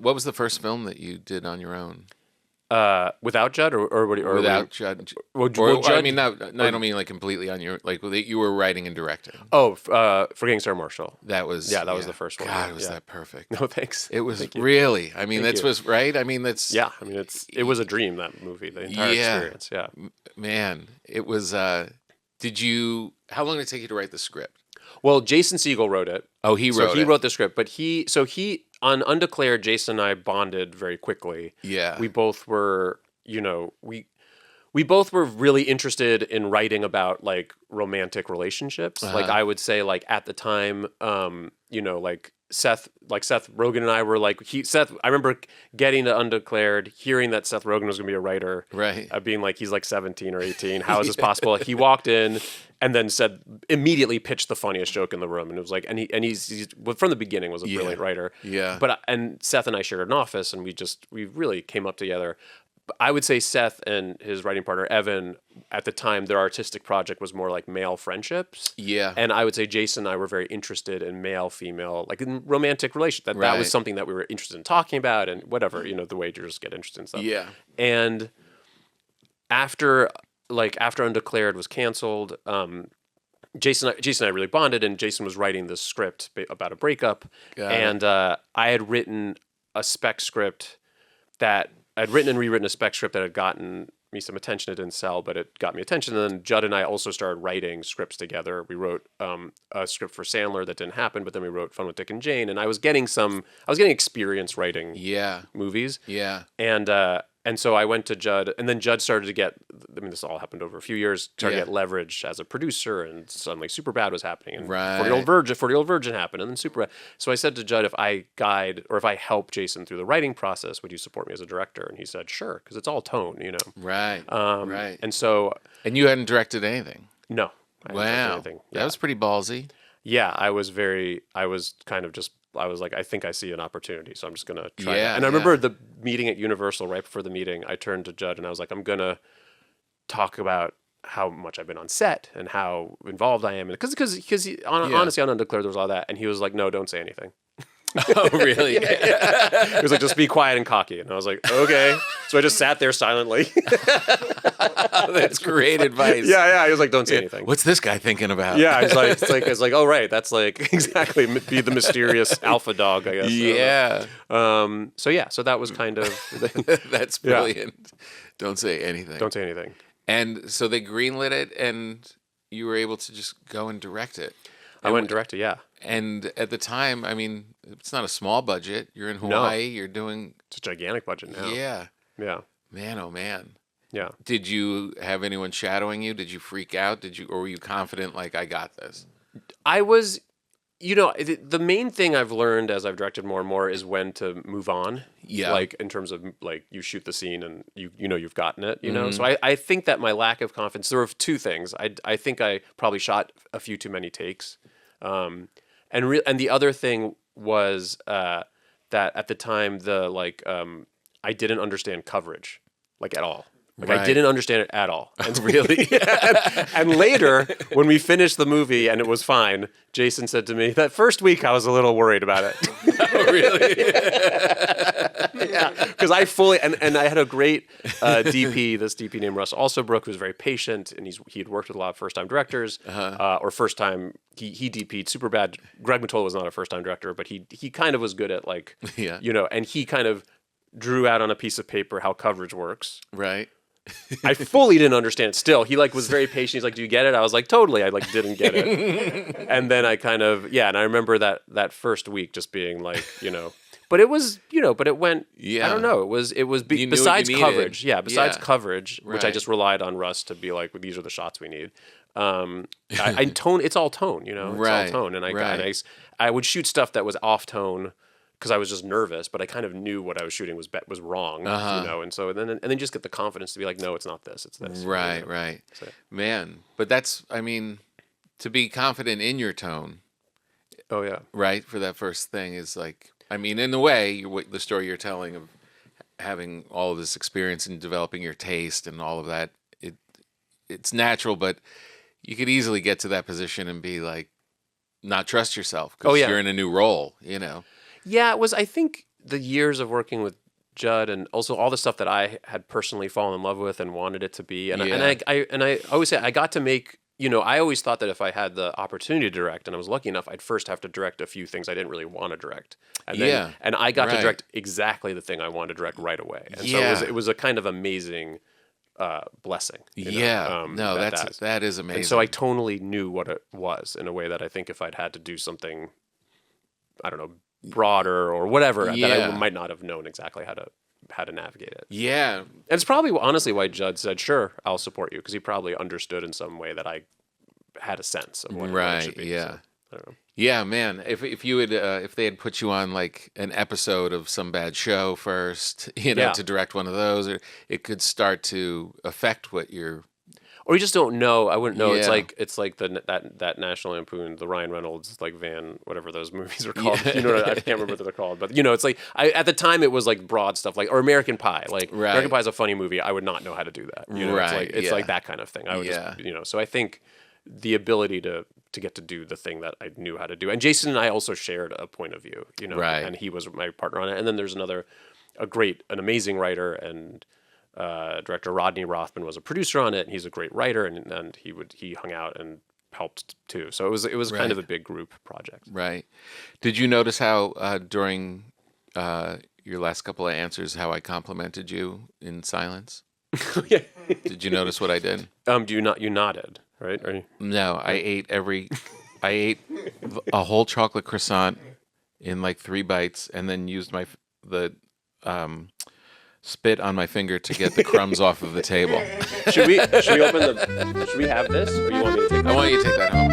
what was the first film that you did on your own? Without Judd or Without Judd? Judd, I mean, no, I don't mean like completely on your, like that you were writing and directing. Oh, Forgetting Sarah Marshall. That was that was the first one. God, was that perfect? No, thanks. It was really. I mean, Thank that you. was right. I mean, that's I mean, it was a dream, that movie, the entire experience. Yeah, man, it was. How long did it take you to write the script? Well, Jason Segel wrote it. Oh, he wrote it. He wrote the script, but on Undeclared, Jason and I bonded very quickly. Yeah, We both were, we both were really interested in writing about like romantic relationships. Like I would say, like at the time, like Seth Rogen and I were like I remember getting to Undeclared, hearing that Seth Rogen was going to be a writer, right? Being like, he's like 17 or 18. How is this possible? He walked in and then immediately pitched the funniest joke in the room, and it was like, he's from the beginning was a brilliant writer. Yeah. And Seth and I shared an office, and we really came up together. I would say Seth and his writing partner, Evan, at the time, their artistic project was more like male friendships. Yeah. And I would say Jason and I were very interested in male-female, like in romantic relations. That was something that we were interested in talking about, and whatever, the way you just get interested in stuff. Yeah. And after Undeclared was canceled, Jason and I really bonded, and Jason was writing this script about a breakup. I had written a spec script that I'd written and rewritten a spec script that had gotten me some attention. It didn't sell, but it got me attention. And then Judd and I also started writing scripts together. We wrote a script for Sandler that didn't happen, but then we wrote Fun with Dick and Jane. And I was getting experience writing movies. Yeah. And so I went to Judd, and then Judd started to get, I mean, this all happened over a few years, started to get leverage as a producer, and suddenly Superbad was happening, and 40-Year-Old Virgin happened, and then Superbad. So I said to Judd, if I guide, or if I help Jason through the writing process, would you support me as a director? And he said, sure, because it's all tone, Right, right. And so... And you hadn't directed anything? No. I hadn't directed anything. Yeah. That was pretty ballsy. Yeah, I was like, I think I see an opportunity, so I'm just going to try that. And I remember the meeting at Universal, right before the meeting, I turned to Judd and I was like, I'm going to talk about how much I've been on set and how involved I am. Because honestly, on Undeclared, there was all that. And he was like, no, don't say anything. Oh, really? He was like, just be quiet and cocky. And I was like, okay. So I just sat there silently. That's great advice. Yeah. He was like, don't say anything. What's this guy thinking about? Yeah, it's like, oh, right. That's like exactly be the mysterious alpha dog, I guess. Yeah. So that was kind of. That's brilliant. Don't say anything. Don't say anything. And so they greenlit it, and you were able to just go and direct it. I went and directed, yeah. And at the time, I mean, it's not a small budget. You're in Hawaii. You're doing... It's a gigantic budget now. Yeah. Yeah. Man, oh man. Yeah. Did you have anyone shadowing you? Did you freak out? Or were you confident, like, I got this? I was... the main thing I've learned as I've directed more and more is when to move on. Yeah. Like, in terms of, like, you shoot the scene and you've gotten it, know? So I think that my lack of confidence... There were two things. I think I probably shot a few too many takes. And the other thing was that at the time I didn't understand coverage like at all. Like I didn't understand it at all. And really, and later when we finished the movie and it was fine, Jason said to me that first week I was a little worried about it. Oh, really? Yeah, because I fully and I had a great DP. This DP named Russ Alsobrook, who was very patient, and he'd worked with a lot of first time directors or first time. He DP'd Superbad. Greg Mottola was not a first time director, but he kind of was good at and he kind of drew out on a piece of paper how coverage works. Right. I fully didn't understand it still. He was very patient. He's like, do you get it? I was like, totally. I didn't get it. And then I kind of, and I remember that first week just being like, but it was, but it went, I don't know. It was besides coverage. Yeah. Besides coverage, which I just relied on Russ to be like, well, these are the shots we need. I tone, it's all tone, Right. It's all tone. And I would shoot stuff that was off tone because I was just nervous, but I kind of knew what I was shooting was wrong, and so then just get the confidence to be like, no, it's not this, it's this. Right, right. So. Man, but that's, I mean, to be confident in your tone. Oh yeah. Right, for that first thing is like, I mean, in a way, the story you're telling of having all of this experience and developing your taste and all of that, it's natural, but you could easily get to that position and be like, not trust yourself because you're in a new role, Yeah, it was. I think the years of working with Judd, and also all the stuff that I had personally fallen in love with and wanted it to be. And I always say I got to make. I always thought that if I had the opportunity to direct, and I was lucky enough, I'd first have to direct a few things I didn't really want to direct. And I got to direct exactly the thing I wanted to direct right away. And so it was a kind of amazing blessing. That is amazing. And so I tonally knew what it was in a way that I think if I'd had to do something, I don't know, broader or whatever, that I might not have known exactly how to navigate it. Yeah. And it's probably honestly why Judd said, "Sure, I'll support you," because he probably understood in some way that I had a sense of what it should be. Yeah. So, I don't know. Yeah, man. If you had if they had put you on like an episode of some bad show first, to direct one of those, or it could start to affect what you're. Or you just don't know. I wouldn't know. Yeah. It's like that National Lampoon, the Ryan Reynolds Van, whatever those movies are called. I can't remember what they're called, but it's like at the time it was like broad stuff, like or American Pie. American Pie is a funny movie. I would not know how to do that. It's like that kind of thing. I would just So I think the ability to get to do the thing that I knew how to do, and Jason and I also shared a point of view. And he was my partner on it. And then there's an amazing writer and. Director Rodney Rothman was a producer on it, and he's a great writer, and he hung out and helped too. So it was kind of a big group project. Right. Did you notice how during your last couple of answers how I complimented you in silence? Yeah. Did you notice what I did? You nodded, right? No, I ate a whole chocolate croissant in like 3 bites, and then used the spit on my finger to get the crumbs off of the table. Should we have this, or you want me to take that? I want you to take that home.